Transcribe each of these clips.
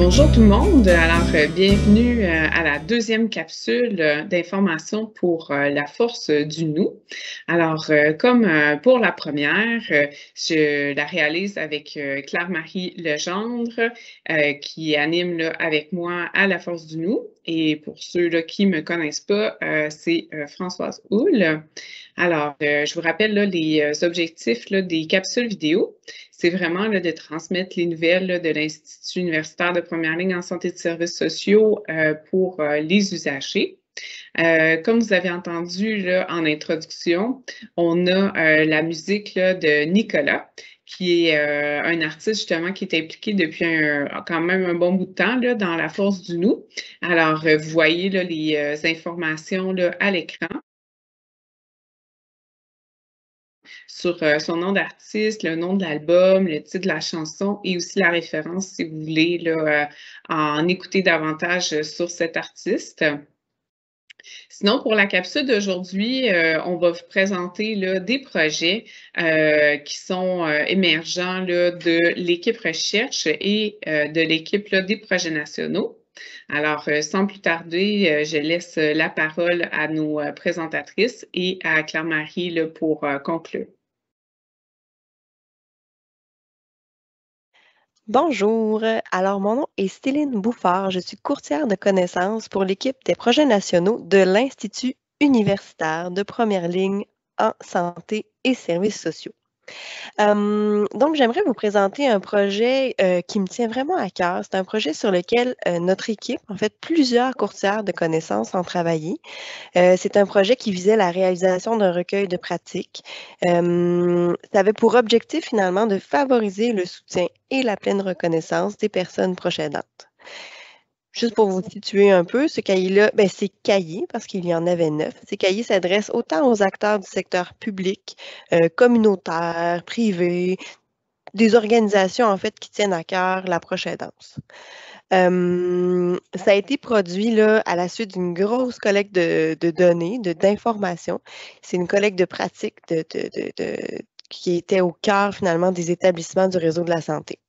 Bonjour tout le monde. Alors, bienvenue à la deuxième capsule d'information pour la force du nous. Alors, comme pour la première, je la réalise avec Claire-Marie Legendre qui anime là, avec moi à la force du nous. Et pour ceux là, qui ne me connaissent pas, c'est Françoise Houle. Alors, je vous rappelle là, les objectifs là, des capsules vidéo. C'est vraiment là, de transmettre les nouvelles là, de l'Institut universitaire de première ligne en santé et de services sociaux pour les usagers. Comme vous avez entendu là, en introduction, on a la musique là, de Nicolas, qui est un artiste justement qui est impliqué depuis quand même un bon bout de temps là, dans la force du nous. Alors, vous voyez là, les informations là, à l'écran sur son nom d'artiste, le nom de l'album, le titre de la chanson et aussi la référence si vous voulez là, en écouter davantage sur cet artiste. Sinon, pour la capsule d'aujourd'hui, on va vous présenter là, des projets qui sont émergents là, de l'équipe recherche et de l'équipe là, des projets nationaux. Alors, sans plus tarder, je laisse la parole à nos présentatrices et à Claire-Marie là, pour conclure. Bonjour, alors mon nom est Céline Bouffard, je suis courtière de connaissances pour l'équipe des projets nationaux de l'Institut universitaire de première ligne en santé et services sociaux. Donc, j'aimerais vous présenter un projet qui me tient vraiment à cœur. C'est un projet sur lequel notre équipe, en fait, plusieurs courtières de connaissances ont travaillé. C'est un projet qui visait la réalisation d'un recueil de pratiques. Ça avait pour objectif finalement de favoriser le soutien et la pleine reconnaissance des personnes proches aidantes. Juste pour vous situer un peu, ce cahier-là, c'est cahier parce qu'il y en avait 9. Ces cahiers s'adressent autant aux acteurs du secteur public, communautaire, privé, des organisations en fait qui tiennent à cœur la proche aidance. Ça a été produit là, à la suite d'une grosse collecte de données, d'informations. C'est une collecte de pratiques qui était au cœur finalement des établissements du réseau de la santé.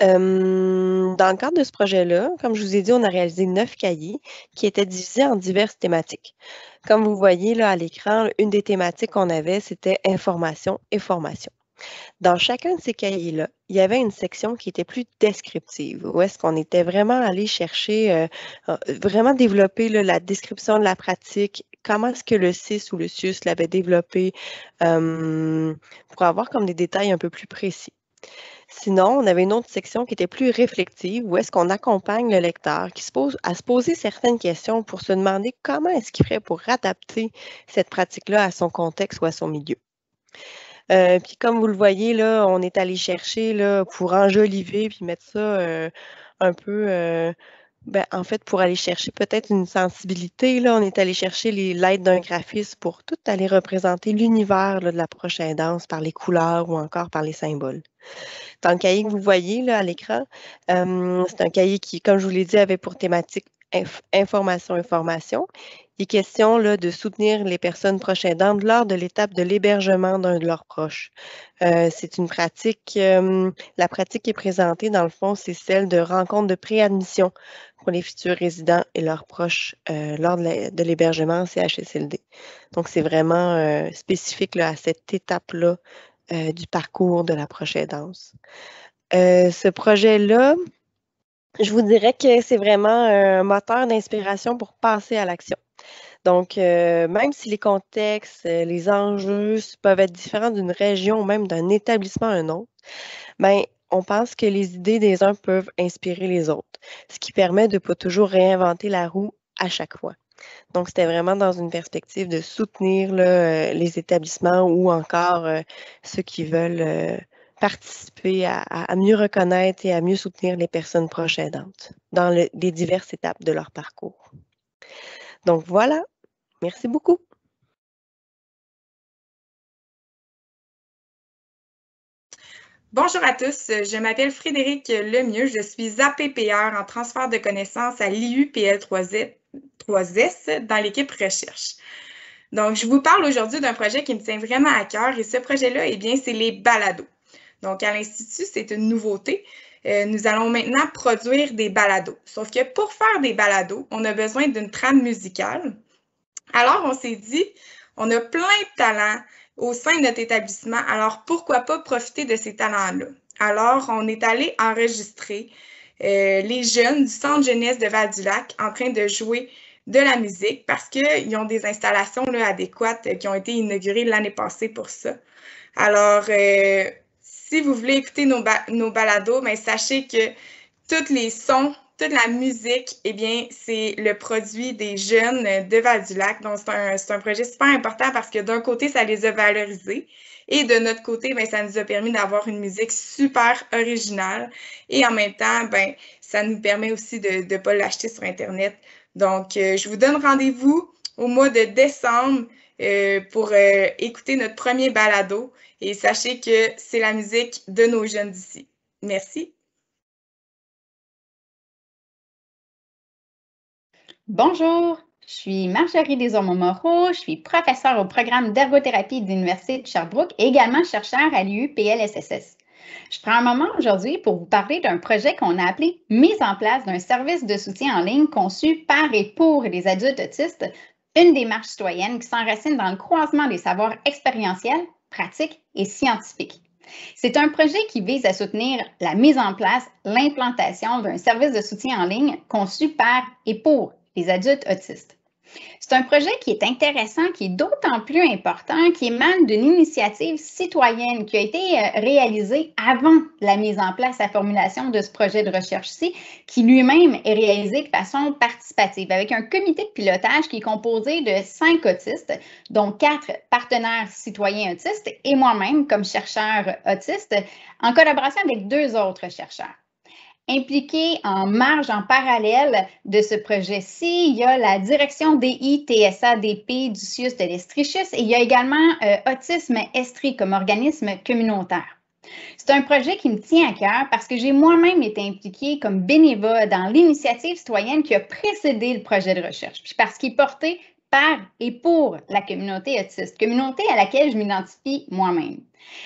Dans le cadre de ce projet-là, comme je vous ai dit, on a réalisé 9 cahiers qui étaient divisés en diverses thématiques. Comme vous voyez là à l'écran, une des thématiques qu'on avait, c'était information et formation. Dans chacun de ces cahiers-là, il y avait une section qui était plus descriptive, où est-ce qu'on était vraiment allé chercher, vraiment développer là, la description de la pratique, comment est-ce que le CIS ou le CIUS l'avait développé, pour avoir comme des détails un peu plus précis. Sinon, on avait une autre section qui était plus réflexive, où est-ce qu'on accompagne le lecteur qui se pose à se poser certaines questions pour se demander comment est-ce qu'il ferait pour adapter cette pratique-là à son contexte ou à son milieu. Puis comme vous le voyez, là, on est allé chercher là, pour enjoliver puis mettre ça un peu, en fait, pour aller chercher peut-être une sensibilité, là, on est allé chercher l'aide d'un graphiste pour tout aller représenter l'univers là, de la proche aidance par les couleurs ou encore par les symboles. Dans le cahier que vous voyez là, à l'écran, c'est un cahier qui, comme je vous l'ai dit, avait pour thématique information. Il est question là, de soutenir les personnes proches aidantes lors de l'étape de l'hébergement d'un de leurs proches. C'est une pratique, la pratique qui est présentée, dans le fond, c'est celle de rencontres de préadmission pour les futurs résidents et leurs proches lors de l'hébergement en CHSLD. Donc, c'est vraiment spécifique là, à cette étape-là du parcours de la proche aidance. Ce projet-là, je vous dirais que c'est vraiment un moteur d'inspiration pour passer à l'action. Donc, même si les contextes, les enjeux peuvent être différents d'une région ou même d'un établissement à un autre, on pense que les idées des uns peuvent inspirer les autres, ce qui permet de ne pas toujours réinventer la roue à chaque fois. Donc, c'était vraiment dans une perspective de soutenir là, les établissements ou encore ceux qui veulent participer à mieux reconnaître et à mieux soutenir les personnes proches aidantes dans les diverses étapes de leur parcours. Donc, voilà. Merci beaucoup. Bonjour à tous, je m'appelle Frédéric Lemieux, je suis APPR en transfert de connaissances à l'IUPL3S dans l'équipe recherche. Donc, je vous parle aujourd'hui d'un projet qui me tient vraiment à cœur et ce projet-là, eh bien, c'est les balados. Donc, à l'Institut, c'est une nouveauté. nous allons maintenant produire des balados. Sauf que pour faire des balados, on a besoin d'une trame musicale. Alors, on s'est dit, on a plein de talents au sein de notre établissement, alors pourquoi pas profiter de ces talents-là? Alors, on est allé enregistrer les jeunes du Centre jeunesse de Val-du-Lac en train de jouer de la musique parce qu'ils ont des installations là, adéquates qui ont été inaugurées l'année passée pour ça. Alors, si vous voulez écouter nos balados, ben, sachez que tous les sons, toute la musique, eh bien, c'est le produit des jeunes de Val-du-Lac. Donc, c'est un projet super important parce que d'un côté, ça les a valorisés et de notre côté, ben, ça nous a permis d'avoir une musique super originale et en même temps, ben, ça nous permet aussi de ne pas l'acheter sur Internet. Donc, je vous donne rendez-vous au mois de décembre pour écouter notre premier balado et sachez que c'est la musique de nos jeunes d'ici. Merci. Bonjour, je suis Marjorie Desormeaux-Moreau, je suis professeure au programme d'ergothérapie de l'Université de Sherbrooke et également chercheure à l'IU-PLSSS. Je prends un moment aujourd'hui pour vous parler d'un projet qu'on a appelé « Mise en place d'un service de soutien en ligne conçu par et pour les adultes autistes », une démarche citoyenne qui s'enracine dans le croisement des savoirs expérientiels, pratiques et scientifiques. C'est un projet qui vise à soutenir la mise en place, l'implantation d'un service de soutien en ligne conçu par et pour les adultes autistes. C'est un projet qui est intéressant, qui est d'autant plus important, qui émane d'une initiative citoyenne qui a été réalisée avant la mise en place, la formulation de ce projet de recherche-ci, qui lui-même est réalisé de façon participative, avec un comité de pilotage qui est composé de 5 autistes, dont 4 partenaires citoyens autistes et moi-même comme chercheur autiste, en collaboration avec 2 autres chercheurs. Impliqués en marge, en parallèle de ce projet-ci, il y a la direction DI-TSA-DP du CIUS de l'Estrichus et il y a également Autisme Estrie comme organisme communautaire. C'est un projet qui me tient à cœur parce que j'ai moi-même été impliquée comme bénévole dans l'initiative citoyenne qui a précédé le projet de recherche, puis parce qu'il est porté par et pour la communauté autiste, communauté à laquelle je m'identifie moi-même.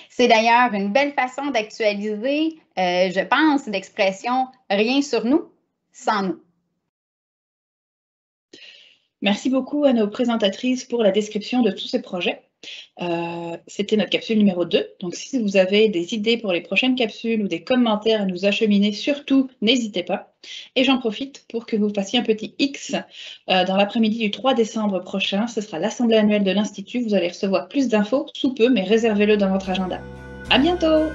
C'est d'ailleurs une belle façon d'actualiser, je pense, l'expression « rien sur nous, sans nous ». Merci beaucoup à nos présentatrices pour la description de tous ces projets. C'était notre capsule numéro 2. Donc, si vous avez des idées pour les prochaines capsules ou des commentaires à nous acheminer, surtout, n'hésitez pas. Et j'en profite pour que vous fassiez un petit X. Dans l'après-midi du 3 décembre prochain, ce sera l'Assemblée annuelle de l'Institut. Vous allez recevoir plus d'infos sous peu, mais réservez-le dans votre agenda. À bientôt!